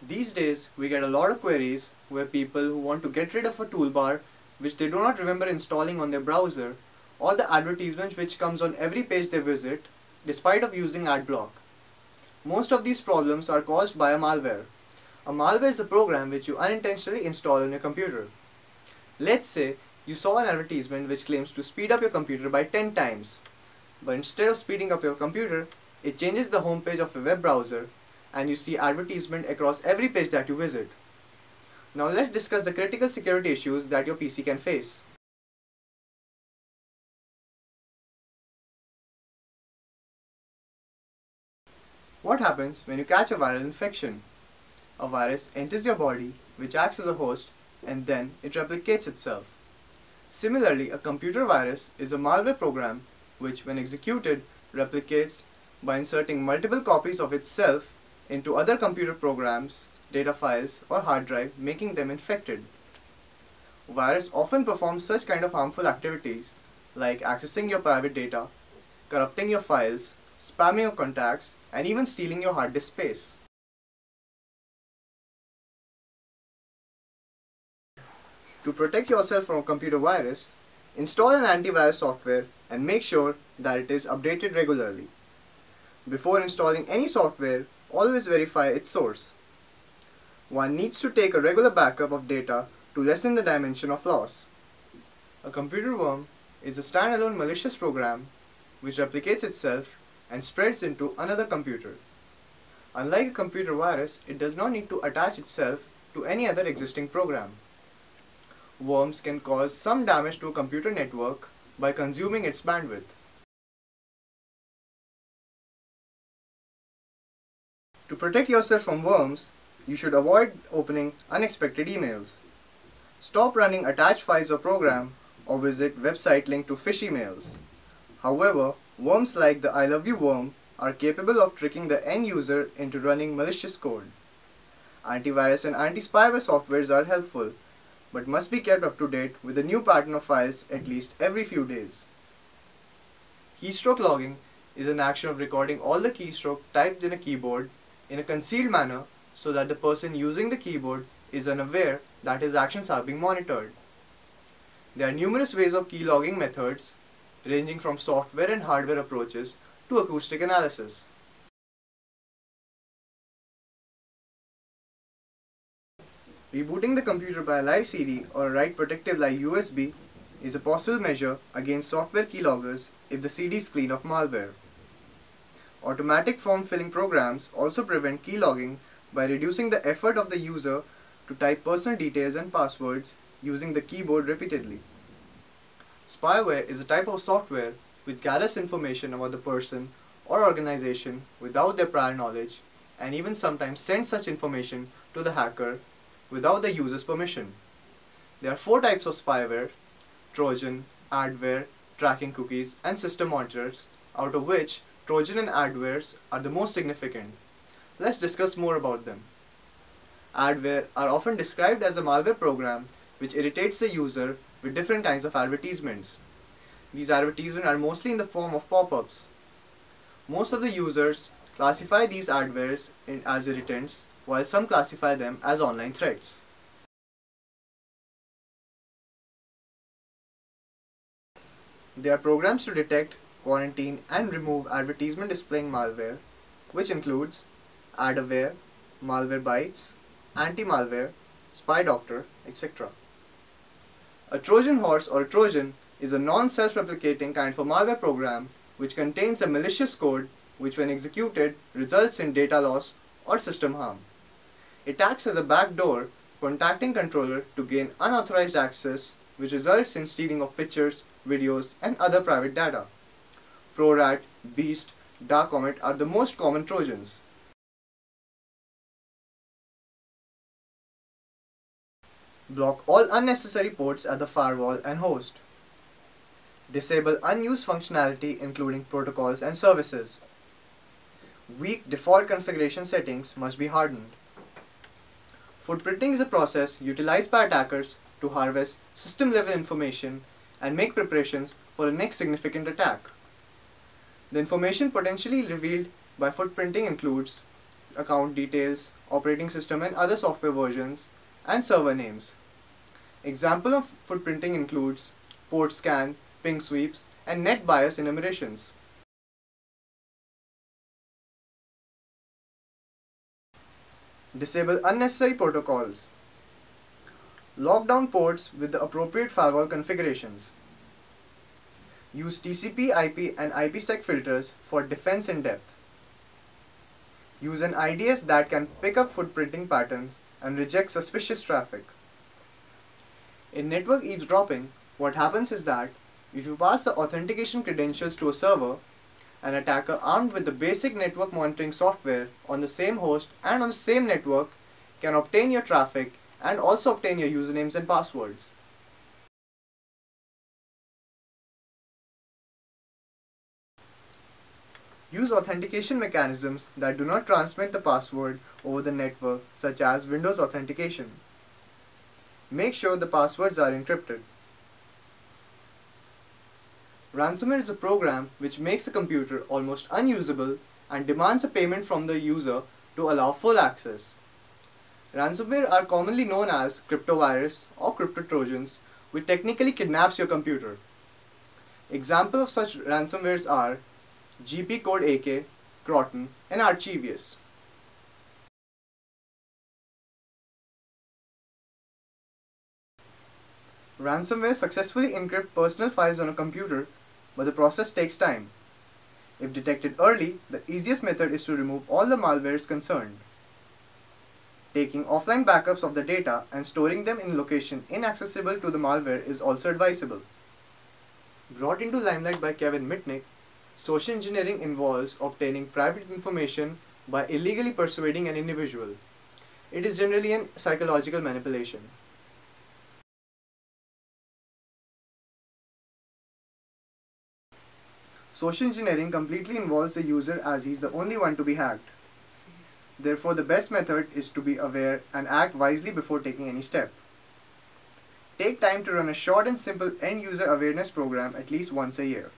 These days, we get a lot of queries where people who want to get rid of a toolbar which they do not remember installing on their browser, or the advertisement which comes on every page they visit, despite of using adblock. Most of these problems are caused by a malware. A malware is a program which you unintentionally install on your computer. Let's say you saw an advertisement which claims to speed up your computer by 10 times, but instead of speeding up your computer, it changes the home page of a web browser and you see advertisement across every page that you visit. Now let's discuss the critical security issues that your PC can face. What happens when you catch a viral infection? A virus enters your body, which acts as a host, and then it replicates itself. Similarly, a computer virus is a malware program which, when executed, replicates by inserting multiple copies of itself into other computer programs, data files, or hard drive, making them infected. Virus often perform such kind of harmful activities like accessing your private data, corrupting your files, spamming your contacts, and even stealing your hard disk space. To protect yourself from a computer virus, install an antivirus software and make sure that it is updated regularly. Before installing any software, always verify its source. One needs to take a regular backup of data to lessen the dimension of loss. A computer worm is a standalone malicious program which replicates itself and spreads into another computer. Unlike a computer virus, it does not need to attach itself to any other existing program. Worms can cause some damage to a computer network by consuming its bandwidth. To protect yourself from worms, you should avoid opening unexpected emails. Stop running attached files or program, or visit website linked to fishy mails. However, worms like the I love you worm are capable of tricking the end user into running malicious code. Antivirus and anti-spyware softwares are helpful, but must be kept up to date with a new pattern of files at least every few days. Keystroke logging is an action of recording all the keystroke typed in a keyboard in a concealed manner so that the person using the keyboard is unaware that his actions are being monitored. There are numerous ways of key logging methods, ranging from software and hardware approaches to acoustic analysis. Rebooting the computer by a live CD or a write protective like USB is a possible measure against software keyloggers if the CD is clean of malware. Automatic form filling programs also prevent keylogging by reducing the effort of the user to type personal details and passwords using the keyboard repeatedly. Spyware is a type of software which gathers information about the person or organization without their prior knowledge and even sometimes sends such information to the hacker without the user's permission. There are 4 types of spyware: Trojan, adware, tracking cookies, and system monitors, out of which Trojan and adwares are the most significant. Let's discuss more about them. Adware are often described as a malware program which irritates the user with different kinds of advertisements. These advertisements are mostly in the form of pop-ups. Most of the users classify these adwares as irritants, while some classify them as online threats. There are programs to detect, quarantine, and remove advertisement displaying malware, which includes Adaware, Malwarebytes, Anti-Malware, Spy Doctor, etc. A Trojan horse or a Trojan is a non-self-replicating kind of malware program which contains a malicious code which, when executed, results in data loss or system harm. It acts as a backdoor contacting controller to gain unauthorized access, which results in stealing of pictures, videos, and other private data. ProRat, Beast, Dark Comet are the most common Trojans. Block all unnecessary ports at the firewall and host. Disable unused functionality including protocols and services. Weak default configuration settings must be hardened. Footprinting is a process utilized by attackers to harvest system-level information and make preparations for the next significant attack. The information potentially revealed by footprinting includes account details, operating system and other software versions, and server names. Example of footprinting includes port scan, ping sweeps, and net bias enumerations. Disable unnecessary protocols. Lock down ports with the appropriate firewall configurations. Use TCP, IP, and IPsec filters for defense in depth. Use an IDS that can pick up footprinting patterns and reject suspicious traffic. In network eavesdropping, what happens is that if you pass the authentication credentials to a server, an attacker armed with the basic network monitoring software on the same host and on the same network can obtain your traffic and also obtain your usernames and passwords. Use authentication mechanisms that do not transmit the password over the network, such as Windows authentication. Make sure the passwords are encrypted. Ransomware is a program which makes a computer almost unusable and demands a payment from the user to allow full access. Ransomware are commonly known as cryptovirus or cryptotrojans, which technically kidnaps your computer. Examples of such ransomwares are GP Code AK, Croton, and Archivius. Ransomware successfully encrypts personal files on a computer, but the process takes time. If detected early, the easiest method is to remove all the malwares concerned. Taking offline backups of the data and storing them in location inaccessible to the malware is also advisable. Brought into limelight by Kevin Mitnick, social engineering involves obtaining private information by illegally persuading an individual. It is generally a psychological manipulation. Social engineering completely involves the user as he is the only one to be hacked. Therefore, the best method is to be aware and act wisely before taking any step. Take time to run a short and simple end-user awareness program at least once a year.